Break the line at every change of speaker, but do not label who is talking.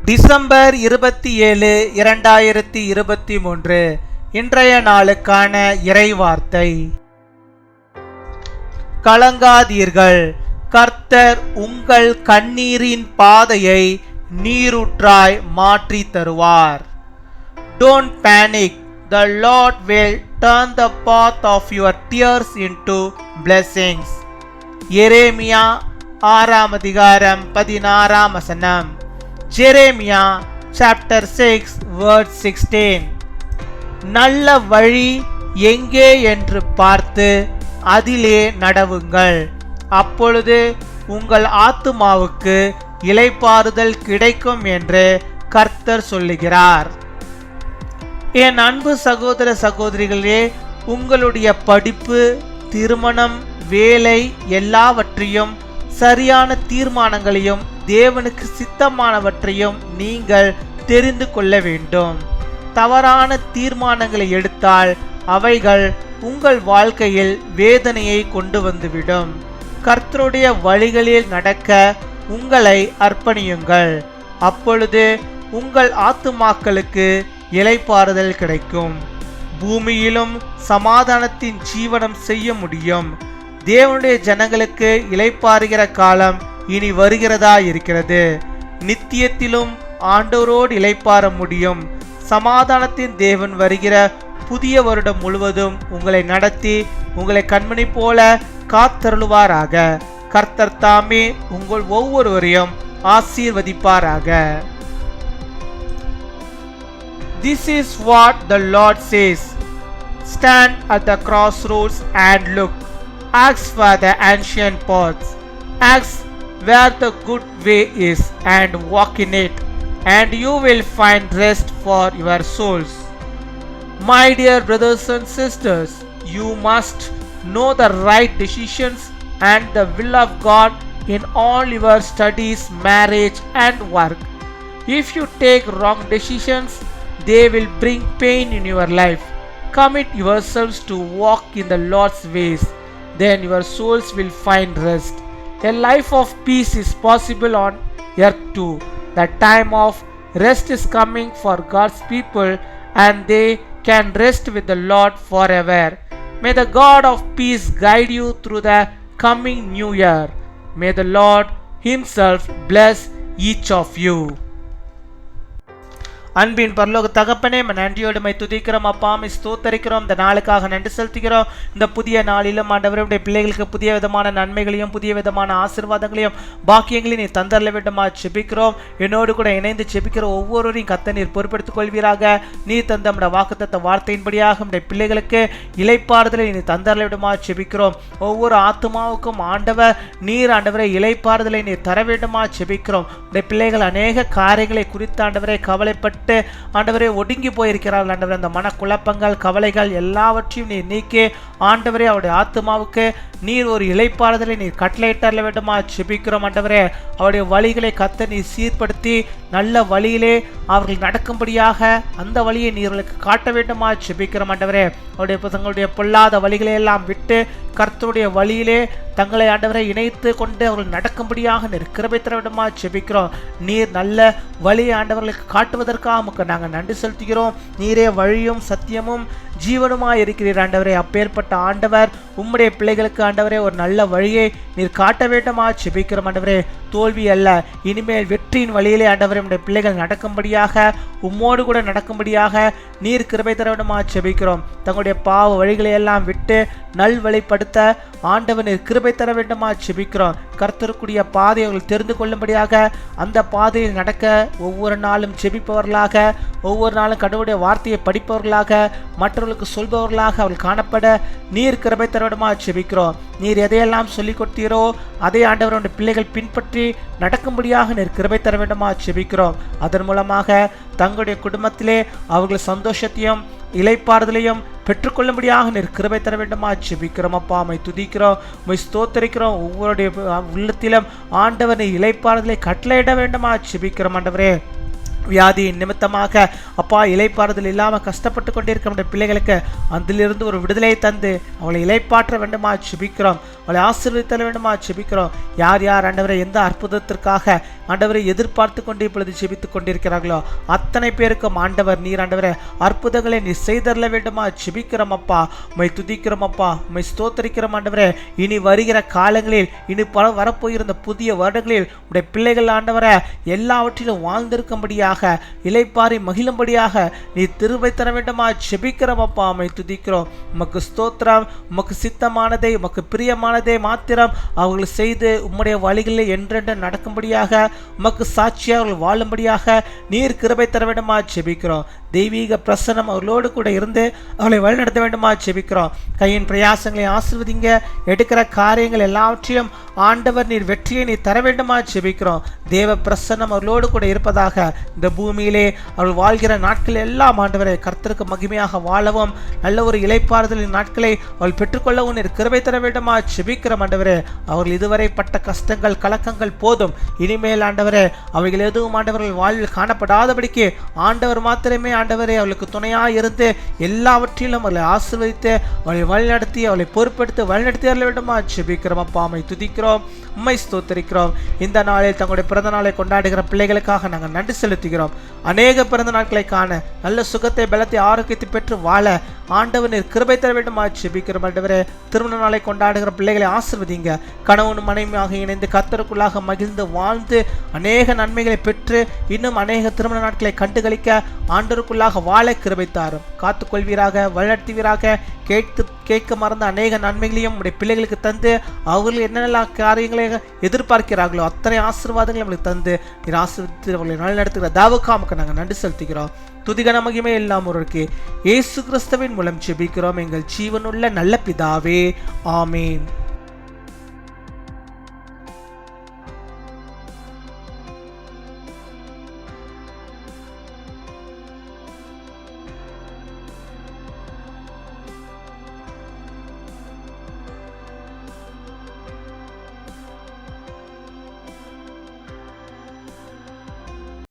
December 27, 2023 இன்றைய நாளுக்கான இறைவார்த்தை. கலங்காதீர்கள், கர்த்தர் உங்கள் கண்ணீரின் பாதையை நீரூற்றாய் மாற்றி தருவார். Don't panic, the Lord will turn the path of your tears into blessings. எரேமியா 6 அதிகாரம் 16 வசனம். Jeremiah chapter 6 verse 16. நல்ல வழி எங்கே என்று பார்த்து அதிலே நடவுங்கள், அப்பொழுது உங்கள் ஆத்துமாவுக்கு இளைப்பாறுதல் கிடைக்கும் என்று கர்த்தர் சொல்லுகிறார். என் அன்பு சகோதர சகோதரிகளே, உங்களுடைய படிப்பு, திருமணம், வேலை எல்லாவற்றையும் சரியான தீர்மானங்களையும் தேவனுக்கு சித்தமானவற்றையும் நீங்கள் தெரிந்து கொள்ள வேண்டும். தவறான தீர்மானங்களை எடுத்தால் அவைகள் உங்கள் வாழ்க்கையில் வேதனையை கொண்டு வந்துவிடும். கர்த்தருடைய வழிகளில் நடக்க உங்களை அர்ப்பணியுங்கள், அப்பொழுது உங்கள் ஆத்துமாக்களுக்கு இளைப்பாறுதல் கிடைக்கும். பூமியிலும் சமாதானத்தின் ஜீவனம் செய்ய முடியும். தேவனுடைய ஜனங்களுக்கு இளைப்பாறுகிற காலம் இனி வருகிறதா இருக்கிறது. நித்தியத்திலும் ஆண்டவரோடு இளைப்பாற முடியும். சமாதானத்தின் தேவன் வருகிற புதிய வருடம் முழுவதும் உங்களை நடத்தி உங்களை கண்மணி போல காத்தருளுவாராக. கர்த்தர் தாமே உங்கள் ஒவ்வொருவரையும் ஆசீர்வதிப்பாராக. This is what the Lord says. Stand at the crossroads and look. Ask for the ancient paths. Ask where the good way is and walk in it, and you will find rest for your souls. My dear brothers and sisters, you must know the right decisions and the will of God in all your studies, marriage and work. If you take wrong decisions, they will bring pain in your life. Commit yourselves to walk in the Lord's ways, then your souls will find rest. A life of peace is possible on earth too. The time of rest is coming for God's people, and they can rest with the Lord forever. May the God of peace guide you through the coming new year. May the Lord himself bless each of you. அன்பின் பரலோக தகப்பனே, நன்றியோடு my துதிக்கிறோம் அப்பா, ஸ்தோத்தரிக்கிறோம். இந்த நாளுக்காக நன்றி செலுத்துகிறோம். இந்த புதிய நாளிலும் ஆண்டவருடைய பிள்ளைகளுக்கு புதிய விதமான நன்மைகளையும் புதிய விதமான ஆசீர்வாதங்களையும் பாக்கியங்களையும் நீ தந்தரல வேண்டுமா செபிக்கிறோம். என்னோடு கூட இணைந்து செபிக்கிற ஒவ்வொருவரையும் கர்த்தர் நீர் பொறுப்பெடுத்துக் கொள்வீராக. நீ தந்த நம்முடைய வாக்குத்தத்த வார்த்தையின்படியாக நம்முடைய பிள்ளைகளுக்கு இளைப்பாறுதலை நீ தந்தரல வேண்டுமா செபிக்கிறோம். ஒவ்வொரு ஆத்துமாவுக்கும் ஆண்டவரை இளைப்பாறுதலை நீர் தர வேண்டுமா செபிக்கிறோம். நம்முடைய பிள்ளைகள் அநேக காரியங்களை குறித்து ஆண்டவரை கவலைப்பட்டு ஆண்டவரே ஒடுங்கி போயிருக்கிறார்கள். ஆண்டவரே, அந்த மனக்குழப்பங்கள், கவலைகள் எல்லாவற்றையும் நீர் நீக்கி ஆண்டவரே அவருடைய ஆத்மாவுக்கு நீர் ஒரு இளைப்பாறுதலை நீர் கட்டளையிட்டரல வேண்டுமா செபிக்கிறோம். ஆண்டவரே, அவருடைய வழிகளை கர்த்தர் நீர் சீர்படுத்தி நல்ல வழியிலே அவர்கள் நடக்கும்படியாக அந்த வழியை நீர்களுக்கு காட்ட வேண்டுமா செபிக்கிறோம். ஆண்டவரே, அவருடைய தங்களுடைய பொல்லாத வழிகளை எல்லாம் விட்டு கர்த்தருடைய வழியிலே தங்களை ஆண்டவரை இணைத்து கொண்டு அவர்கள் நடக்கும்படியாக நீர் கிருபை தர வேண்டுமா செபிக்கிறோம். நீர் நல்ல வழியை ஆண்டவர்களுக்கு காட்டுவதற்காக உமக்கு நாங்கள் நன்றி செலுத்துகிறோம். நீரே வழியும் சத்தியமும் ஜீவனுமாய் இருக்கிறீர் ஆண்டவரே. அப்பேற்பட்ட ஆண்டவர் உம்முடைய பிள்ளைகளுக்கு ஆண்டவரே ஒரு நல்ல வழியை நீர் காட்ட வேண்டுமா செபிக்கிறோம். ஆண்டவரே, தோல்வி அல்ல, இனிமேல் வெற்றியின் வழியிலே ஆண்டவரே நம்முடைய பிள்ளைகள் நடக்கும்படியாக உம்மோடு கூட நடக்கும்படியாக நீர் கிருபை தர வேண்டுமா செபிக்கிறோம். தங்களுடைய பாவ வழிகளை எல்லாம் விட்டு நல்வழிப்படுத்த ஆண்டவர் நீர் கிருபை தர வேண்டுமா செபிக்கிறோம். கர்த்தருக்குரிய பாதையை அவர்கள் தெரிந்து கொள்ளும்படியாக அந்த பாதையில் நடக்க ஒவ்வொரு நாளும் செபிப்பவர்களாக, ஒவ்வொரு நாளும் கடவுளுடைய வார்த்தையை படிப்பவர்களாக, மற்றவர்களுக்கு சொல்பவர்களாக அவர்கள் காணப்பட நீர் கிருபை தர வேண்டுமா செபிக்கிறோம். நீர் எதையெல்லாம் சொல்லிக் கொடுத்தீரோ அதை ஆண்டவருடைய பிள்ளைகள் பின்பற்றி நடக்கும்படியாக நீர் கிருபை தர வேண்டுமா செபிக்கிறோம். அதன் மூலமாக தங்களுடைய குடும்பத்திலே அவர்கள் சந்தோஷத்தையும் இளைப்பாறுதலையும் பெற்றுக்கொள்ளும்படியாக நீர் கிருபை தர வேண்டுமா செபிக்கிறோம். அப்பா, மை துதிக்கிறோம், மை ஸ்தோத்தரிக்கிறோம். ஒவ்வொருடைய உள்ளத்திலும் ஆண்டவர் நீர் இளைப்பாறுதலை கட்டளையிட வேண்டுமா செபிக்கிறோம். ஆண்டவரே, வியாதியின் நிமித்தமாக அப்பா இலைப்பாறுதல் இல்லாமல் கஷ்டப்பட்டு கொண்டிருக்கிற பிள்ளைகளுக்கு அதிலிருந்து ஒரு விடுதலை தந்து அவளை இலைப்பாற்ற வேண்டுமா செபிக்கிறோம். அவளை ஆசீர்வதித்தல் வேண்டுமா செபிக்கிறோம். யார் யார் ஆண்டவரை எந்த அற்புதத்திற்காக ஆண்டவரை எதிர்பார்த்து கொண்டு இப்பொழுது செபித்துக் கொண்டிருக்கிறார்களோ அத்தனை பேருக்கும் ஆண்டவர் நீர் ஆண்டவரை அற்புதங்களை நீ செய்தரல வேண்டுமா செபிக்கிறோம் அப்பா. உம்மை துதிக்கிறோம் அப்பா, உம்மை ஸ்தோத்தரிக்கிறோம் ஆண்டவரே. இனி வருகிற காலங்களில் இனி வரப்போயிருந்த புதிய வருடங்களில் உடைய பிள்ளைகள் ஆண்டவரை எல்லாவற்றிலும் வாழ்ந்திருக்கும்படியாக இலைப்பாரி மகிழும்படியாக நீ திருவை தர வேண்டுமா செபிக்கிறோம் அப்பா. உம்மை துதிக்கிறோம். உமக்கு ஸ்தோத்திரம். உமக்கு சித்தமானதை உமக்கு பிரியமானதை மாத்திரம் அவர்கள் செய்து உம்முடைய வழிகளில் என்றென்று நடக்கும்படியாக உமக்கு சாட்சியாக அவர்கள் வாழும்படியாக நீர் கிருபை தர வேண்டுமா செபிக்கிறோம். தெய்வீக பிரசனம் அவர்களோடு கூட இருந்து அவளை வழிநடத்த வேண்டுமா செபிக்கிறோம். கையின் பிரயாசங்களை ஆசீர்வதிங்க. எடுக்கிற காரியங்கள் எல்லாவற்றையும் ஆண்டவர் நீர் வெற்றியை நீ தர வேண்டுமா செபிக்கிறோம். தேவ பிரசன்னம் அவர்களோடு கூட இருப்பதாக இந்த பூமியிலே அவள் வாழ்கிற நாட்கள் எல்லாம் ஆண்டவரை கர்த்தருக்கு மகிமையாக வாழவும் நல்ல ஒரு இலைப்பாறுதலின் நாட்களை அவள் பெற்றுக்கொள்ளவும் நீர் கிருபை தர வேண்டுமா செபிக்கிற ஆண்டவரே. அவர்கள் இதுவரை பட்ட கஷ்டங்கள் கலக்கங்கள் போதும். இனிமேல் ஆண்டவரே அவைகள் எதுவும் ஆண்டவர்கள் வாழ்வில் காணப்படாதபடிக்கு ஆண்டவர் மாத்திரமே ஆண்டவரே அவளுக்கு துணையாக இருந்து எல்லாவற்றிலும் அவளை ஆசீர்வதித்து அவளை வழிநடத்தி அவளை பொறுப்பெடுத்து வழிநடத்தி தர வேண்டுமா செபிக்கிறோம் அப்பா. உம்மை துதிக்கிறோம், உம்மை ஸ்தோத்தரிக்கிறோம். இந்த நாளில் தங்களுடைய பிறந்த நாளை கொண்டாடுகிற பிள்ளைகளுக்காக நாங்கள் நன்றி செலுத்துகிறோம். அநேக பிறந்த நாட்களை காண நல்ல சுகத்தை பலத்தை ஆரோக்கியத்தை பெற்று வாழ ஆண்டவர் நீர் கிருபை தர வேண்டுமா செபிக்கிறோம் ஆண்டவரே. திருமண நாளை கொண்டாடுகிற பிள்ளைகளை ஆசீர்வதிங்க. கணவனும் மனைவியாக இணைந்து கர்த்தருக்குள்ளாக மகிழ்ந்து வாழ்ந்து அநேக நன்மைகளை பெற்று இன்னும் அநேக திருமண நாட்களை கண்டுகளிக்க ஆண்டவருக்குள்ளாக வாழ கிருபை தாரும். காத்துக்கொள்வீராக, வழிநடத்துவீராக. கேட்க மறந்த அநேக நன்மைகளையும் உடைய பிள்ளைகளுக்கு தந்து அவர்கள் என்னென்ன காரியங்களை எதிர்பார்க்கிறார்களோ அத்தனை ஆசீர்வாதங்களை அவங்களுக்கு தந்து நீர் ஆசீர்வதித்து அவர்களை நல்நடத்துகிற தாவுக்காமுக்கு நாங்கள் நன்றி செலுத்துகிறோம். துதிகன மகிமை எல்லாம் ஒருவருக்கு இயேசு கிறிஸ்துவின் மூலம் ஜெபிக்கிறோம் எங்கள் ஜீவனுள்ள நல்ல பிதாவே, ஆமீன்.